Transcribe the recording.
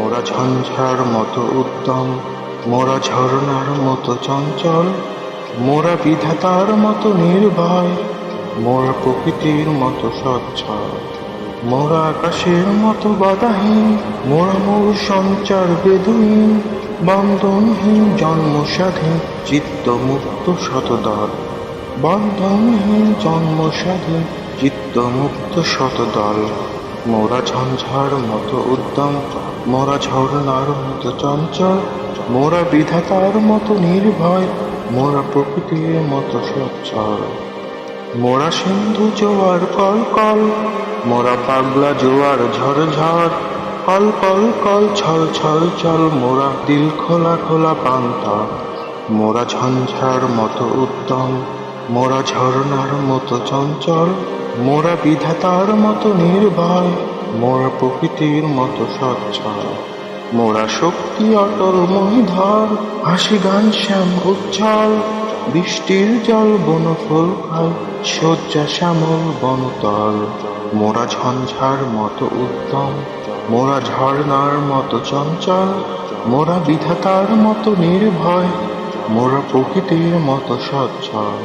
মোরা ঝঞ্ঝার মতো উদ্যম, মোরা ঝরনার মতো চঞ্চল, মোরা বিধাতার মতো নির্ভয়, মোরা প্রকৃতির মতো স্বচ্ছল, মোরা আকাশের মতো বাধাহীন, মোরা মূল সঞ্চার বেদুইন, বন্ধনহীন জন্ম স্বাধীন, চিত্ত মুক্ত শতদল, বন্ধনহীন জন্ম স্বাধীন, চিত্ত মুক্ত শতদল। মোরা ঝঞ্ঝার মতো উদ্যম, মোরা ঝরনার মতো চঞ্চল, মোরা বিধাতার মতো নির্ভয়, মোরা প্রকৃতির মতো সচ্ছল, মোরা সিন্ধু জোয়ার কল কল, মোরা পাগলা জোয়ার ঝড় ঝড়, কল কল কল ছল ছল চল, মোরা দিল খোলা খোলা পান্তা। মোরা ঝঞ্ঝার মতো উদ্যম, মোরা ঝরনার মতো চঞ্চল, মোরা বিধাতার মতো নির্ভয়, মোরা প্রকৃতির মতো সচ্ছল, মোরা শক্তি অটল মহিধর, হাসি গান শ্যাম উচ্ছল, বৃষ্টির জল বনফুল খায়, শয্যা শ্যামল বনতল। মোরা ঝঞ্ঝার মতো উদ্যম, মোরা ঝর্ণার মতো চঞ্চল, মোরা বিধাতার মতো নির্ভয়, মোরা প্রকৃতির মতো সচ্ছল।